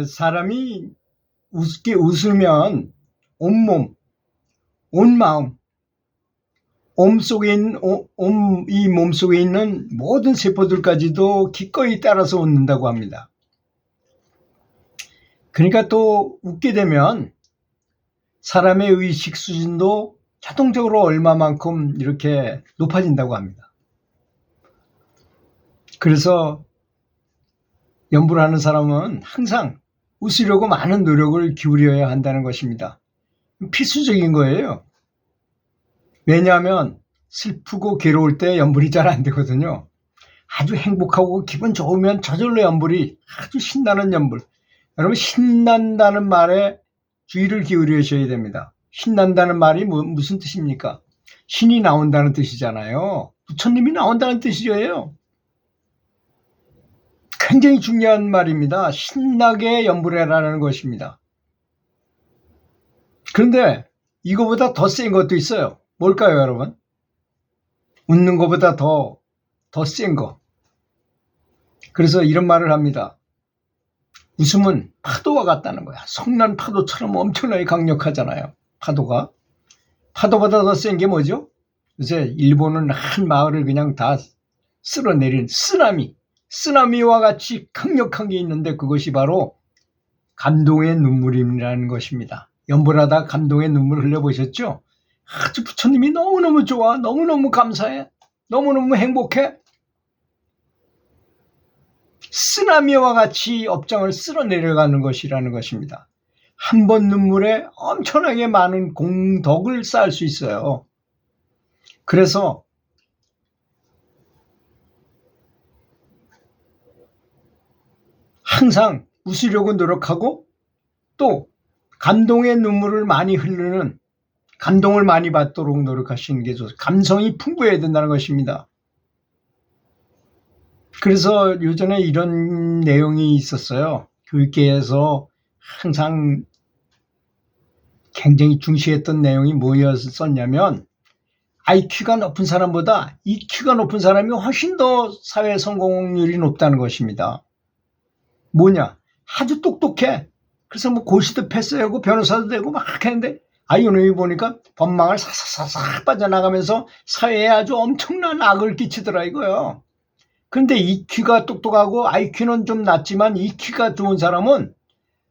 사람이 웃으면 온몸, 온 마음, 이 몸속에 있는 모든 세포들까지도 기꺼이 따라서 웃는다고 합니다. 그러니까 또 웃게 되면 사람의 의식 수준도 자동적으로 얼마만큼 이렇게 높아진다고 합니다. 그래서 연구를 하는 사람은 항상 웃으려고 많은 노력을 기울여야 한다는 것입니다. 필수적인 거예요. 왜냐하면 슬프고 괴로울 때 연불이 잘 안 되거든요. 아주 행복하고 기분 좋으면 저절로 연불이 아주 신나는 연불. 여러분 신난다는 말에 주의를 기울이셔야 됩니다. 신난다는 말이 무슨 뜻입니까? 신이 나온다는 뜻이잖아요. 부처님이 나온다는 뜻이에요. 굉장히 중요한 말입니다. 신나게 연불해라는 것입니다. 그런데 이거보다 더 센 것도 있어요. 뭘까요, 여러분? 웃는 것보다 더 센 거. 그래서 이런 말을 합니다. 웃음은 파도와 같다는 거야. 성난 파도처럼 엄청나게 강력하잖아요. 파도가. 파도보다 더 센 게 뭐죠? 요새 일본은 한 마을을 그냥 다 쓸어내린 쓰나미와 같이 강력한 게 있는데 그것이 바로 감동의 눈물이라는 것입니다. 연불하다 감동의 눈물 흘려보셨죠? 아주 부처님이 너무너무 좋아, 너무너무 감사해, 너무너무 행복해. 쓰나미와 같이 업장을 쓸어내려가는 것이라는 것입니다. 한 번 눈물에 엄청나게 많은 공덕을 쌓을 수 있어요. 그래서 항상 웃으려고 노력하고 또 감동의 눈물을 많이 흐르는 감동을 많이 받도록 노력하시는 게 좋습니다. 감성이 풍부해야 된다는 것입니다. 그래서 요전에 이런 내용이 있었어요. 교육계에서 항상 굉장히 중시했던 내용이 뭐였었냐면 IQ가 높은 사람보다 EQ가 높은 사람이 훨씬 더 사회 성공률이 높다는 것입니다. 뭐냐? 아주 똑똑해. 그래서 뭐 고시도 패스하고 변호사도 되고 막 했는데 이놈이 보니까 법망을 사사사사 빠져나가면서 사회에 아주 엄청난 악을 끼치더라 이거요. 그런데 EQ가 똑똑하고 IQ는 좀 낮지만 EQ가 좋은 사람은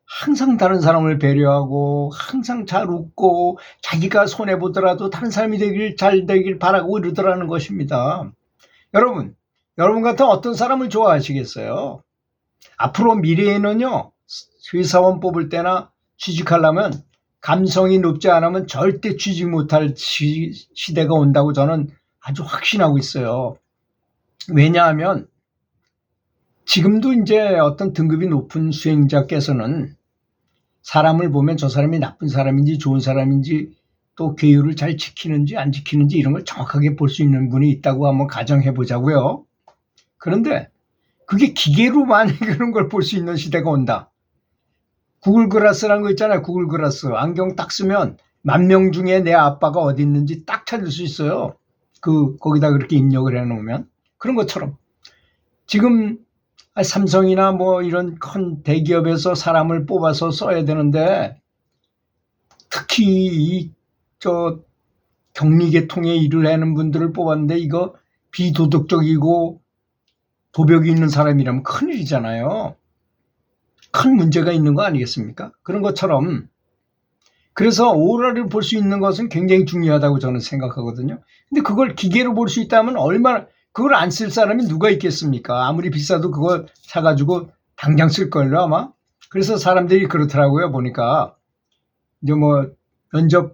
항상 다른 사람을 배려하고 항상 잘 웃고 자기가 손해보더라도 다른 사람이 잘 되길 바라고 이러더라는 것입니다. 여러분 같은 어떤 사람을 좋아하시겠어요? 앞으로 미래에는요, 회사원 뽑을 때나 취직하려면 감성이 높지 않으면 절대 취직 못할 시대가 온다고 저는 아주 확신하고 있어요. 왜냐하면 지금도 이제 어떤 등급이 높은 수행자께서는 사람을 보면 저 사람이 나쁜 사람인지 좋은 사람인지 또 계율을 잘 지키는지 안 지키는지 이런 걸 정확하게 볼 수 있는 분이 있다고 한번 가정해 보자고요. 그런데 그게 기계로만 그런 걸 볼 수 있는 시대가 온다. 구글 글라스라는 거 있잖아요. 구글 글라스. 안경 딱 쓰면 10,000명 중에 내 아빠가 어디 있는지 딱 찾을 수 있어요. 거기다 그렇게 입력을 해놓으면. 그런 것처럼. 지금 삼성이나 뭐 이런 큰 대기업에서 사람을 뽑아서 써야 되는데 특히 격리계통에 일을 하는 분들을 뽑았는데 이거 비도덕적이고 도벽이 있는 사람이라면 큰일이잖아요. 큰 문제가 있는 거 아니겠습니까? 그런 것처럼 그래서 오라를 볼 수 있는 것은 굉장히 중요하다고 저는 생각하거든요. 근데 그걸 기계로 볼 수 있다면 얼마나 그걸 안 쓸 사람이 누가 있겠습니까? 아무리 비싸도 그걸 사가지고 당장 쓸걸요 아마. 그래서 사람들이 그렇더라고요. 보니까 이제 뭐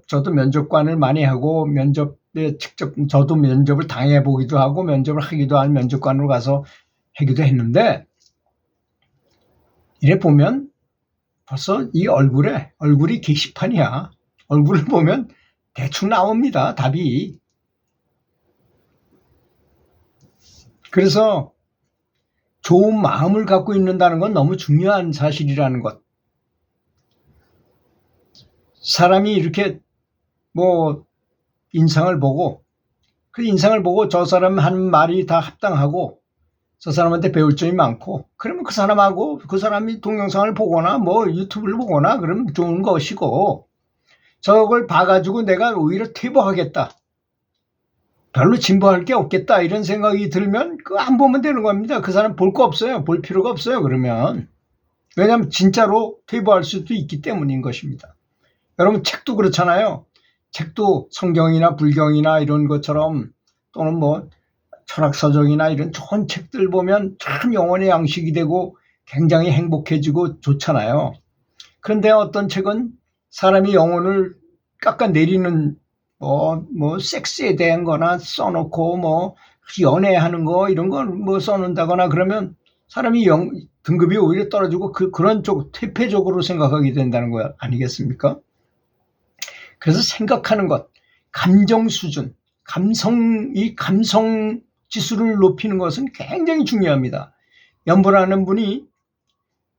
저도 면접관을 많이 하고 면접에 직접 저도 면접을 당해보기도 하고 면접을 하기도 한 면접관으로 가서 하기도 했는데 이래 보면 벌써 이 얼굴이 게시판이야. 얼굴을 보면 대충 나옵니다. 답이. 그래서 좋은 마음을 갖고 있는다는 건 너무 중요한 사실이라는 것. 사람이 이렇게 뭐 인상을 보고 그 인상을 보고 저 사람 하는 말이 다 합당하고 저 사람한테 배울 점이 많고, 그러면 그 사람하고 그 사람이 동영상을 보거나 뭐 유튜브를 보거나 그러면 좋은 것이고, 저걸 봐가지고 내가 오히려 퇴보하겠다, 별로 진보할 게 없겠다 이런 생각이 들면 그거 안 보면 되는 겁니다. 그 사람 볼 거 없어요. 볼 필요가 없어요. 그러면 왜냐하면 진짜로 퇴보할 수도 있기 때문인 것입니다. 여러분 책도 그렇잖아요. 책도 성경이나 불경이나 이런 것처럼 또는 뭐 철학서적이나 이런 좋은 책들 보면 참 영혼의 양식이 되고 굉장히 행복해지고 좋잖아요. 그런데 어떤 책은 사람이 영혼을 깎아내리는 뭐 섹스에 대한 거나 써놓고 뭐 연애하는 거 이런 걸 뭐 써놓는다거나 그러면 사람이 등급이 오히려 떨어지고 그런 쪽 퇴폐적으로 생각하게 된다는 거 아니겠습니까? 그래서 생각하는 것, 감정 수준, 이 감성 지수를 높이는 것은 굉장히 중요합니다. 연불하는 분이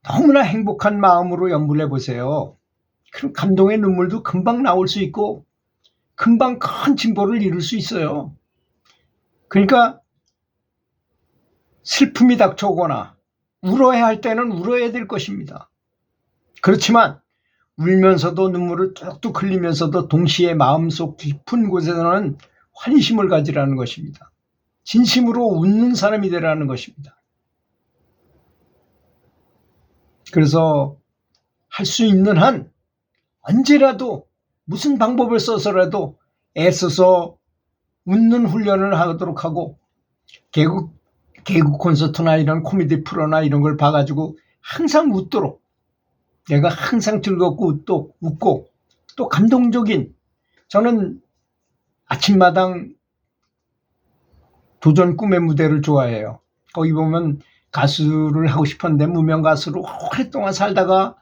너무나 행복한 마음으로 연불해 보세요. 그럼 감동의 눈물도 금방 나올 수 있고 금방 큰 진보를 이룰 수 있어요. 그러니까 슬픔이 닥쳐오거나 울어야 할 때는 울어야 될 것입니다. 그렇지만 울면서도 눈물을 뚝뚝 흘리면서도 동시에 마음속 깊은 곳에서는 환희심을 가지라는 것입니다. 진심으로 웃는 사람이 되라는 것입니다. 그래서 할 수 있는 한 언제라도 무슨 방법을 써서라도 애써서 웃는 훈련을 하도록 하고 개그 콘서트나 이런 코미디 프로나 이런 걸 봐가지고 항상 웃도록, 내가 항상 즐겁고 웃고 또 감동적인, 저는 아침마당 도전 꿈의 무대를 좋아해요. 거기 보면 가수를 하고 싶었는데 무명 가수로 오랫동안 살다가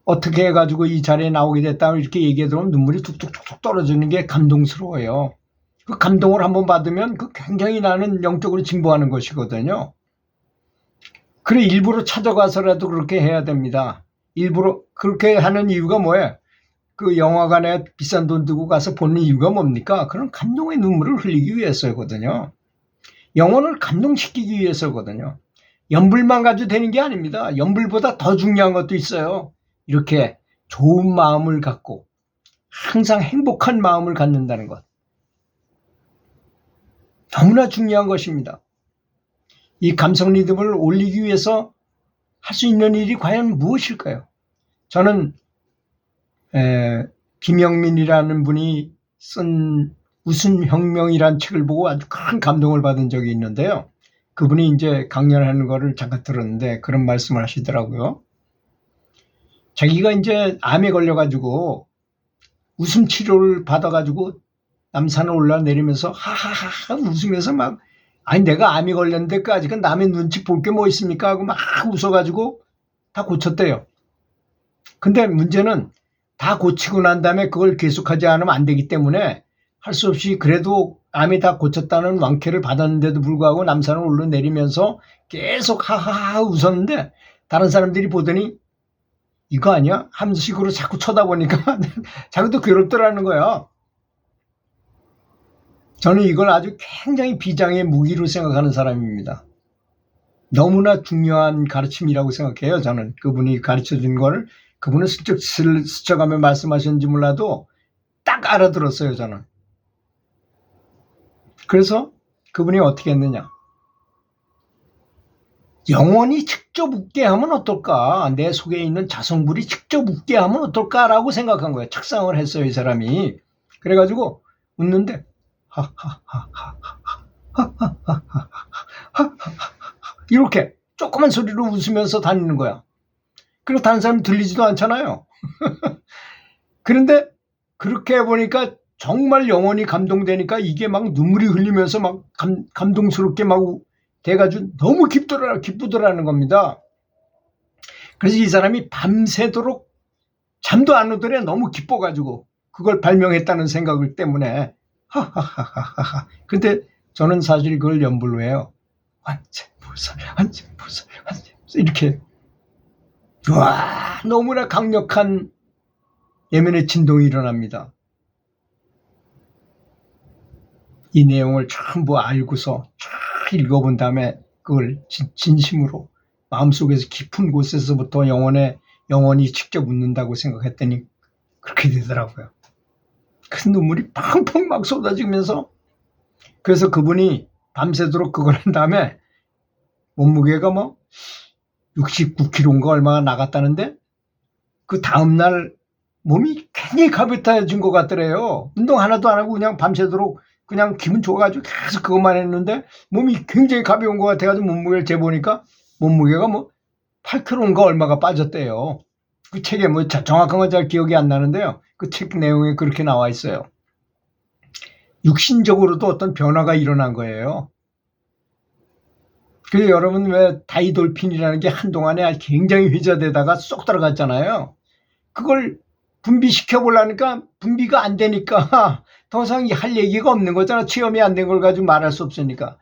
어떻게 해가지고 이 자리에 나오게 됐다 이렇게 얘기해 들으면 눈물이 툭툭툭 떨어지는 게 감동스러워요. 그 감동을 한번 받으면 그 굉장히 나는 영적으로 진보하는 것이거든요. 그래 일부러 찾아가서라도 그렇게 해야 됩니다. 일부러 그렇게 하는 이유가 뭐예요? 그 영화관에 비싼 돈 들고 가서 보는 이유가 뭡니까? 그런 감동의 눈물을 흘리기 위해서거든요. 영혼을 감동시키기 위해서거든요. 연불만 가지고 되는 게 아닙니다. 연불보다 더 중요한 것도 있어요. 이렇게 좋은 마음을 갖고 항상 행복한 마음을 갖는다는 것. 너무나 중요한 것입니다. 이 감성 리듬을 올리기 위해서 할 수 있는 일이 과연 무엇일까요? 저는 김영민이라는 분이 쓴 웃음혁명이라는 책을 보고 아주 큰 감동을 받은 적이 있는데요. 그분이 이제 강연하는 거를 잠깐 들었는데 그런 말씀을 하시더라고요. 자기가 이제 암에 걸려가지고 웃음 치료를 받아가지고 남산을 올라내리면서 하하하 웃으면서 막, 아니 내가 암이 걸렸는데 그 아직은 남의 눈치 볼 게 뭐 있습니까 하고 막 웃어가지고 다 고쳤대요. 근데 문제는 다 고치고 난 다음에 그걸 계속하지 않으면 안 되기 때문에 할 수 없이 그래도 암이 다 고쳤다는 완쾌를 받았는데도 불구하고 남산을 올라내리면서 계속 하하하 웃었는데 다른 사람들이 보더니 이거 아니야? 하면서 식으로 자꾸 쳐다보니까 자기도 괴롭더라는 거야. 저는 이걸 아주 굉장히 비장의 무기로 생각하는 사람입니다. 너무나 중요한 가르침이라고 생각해요. 저는 그분이 가르쳐준 걸, 그분은 스쳐가며 말씀하셨는지 몰라도 딱 알아들었어요. 저는. 그래서 그분이 어떻게 했느냐, 영혼이 직접 웃게 하면 어떨까, 내 속에 있는 자성불이 직접 웃게 하면 어떨까라고 생각한 거예요. 착상을 했어요, 이 사람이. 그래가지고 웃는데 이렇게 조그만 소리로 웃으면서 다니는 거야. 그리고 다른 사람이 들리지도 않잖아요. 그런데 그렇게 해보니까 정말 영혼이 감동되니까 이게 막 눈물이 흘리면서 막 감동스럽게 막 돼가지고 너무 기쁘더라는 겁니다. 그래서 이 사람이 밤새도록 잠도 안 오더래. 너무 기뻐가지고 그걸 발명했다는 생각을 때문에. 하하하하하. 근데 저는 사실 그걸 연불로 해요. 완전불사 이렇게. 와, 너무나 강력한 예면의 진동이 일어납니다. 이 내용을 전부 알고서 쫙 읽어본 다음에 그걸 진심으로 마음속에서 깊은 곳에서부터 영혼이 직접 웃는다고 생각했더니 그렇게 되더라고요. 큰 눈물이 펑펑 막 쏟아지면서, 그래서 그분이 밤새도록 그걸 한 다음에 몸무게가 뭐 69kg인가 얼마가 나갔다는데, 그 다음날 몸이 굉장히 가벼워진 것 같더래요. 운동 하나도 안 하고 그냥 밤새도록 그냥 기분 좋아가지고 계속 그것만 했는데 몸이 굉장히 가벼운 것 같아가지고 몸무게를 재보니까 몸무게가 뭐 8kg인가 얼마가 빠졌대요. 그 책에 뭐 정확한 건 잘 기억이 안 나는데요. 그 책 내용에 그렇게 나와 있어요. 육신적으로도 어떤 변화가 일어난 거예요. 그래서 여러분 왜 다이돌핀이라는 게 한동안에 굉장히 회자되다가 쏙 들어갔잖아요. 그걸 분비시켜 보려니까 분비가 안 되니까 더 이상 할 얘기가 없는 거잖아. 체험이 안 된 걸 가지고 말할 수 없으니까.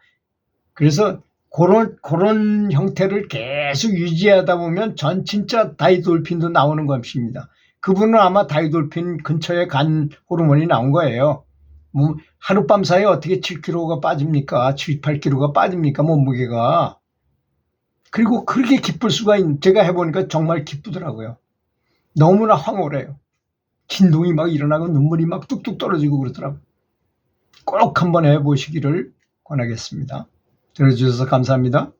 그래서 그런 형태를 계속 유지하다 보면 진짜 다이돌핀도 나오는 것입니다. 그분은 아마 다이돌핀 근처에 간 호르몬이 나온 거예요. 뭐 하룻밤 사이에 어떻게 7kg가 빠집니까? 7, 8kg가 빠집니까? 몸무게가. 그리고 그렇게 기쁠 수가 제가 해보니까 정말 기쁘더라고요. 너무나 황홀해요. 진동이 막 일어나고 눈물이 막 뚝뚝 떨어지고 그러더라고요. 꼭 한번 해보시기를 권하겠습니다. 들어주셔서 감사합니다.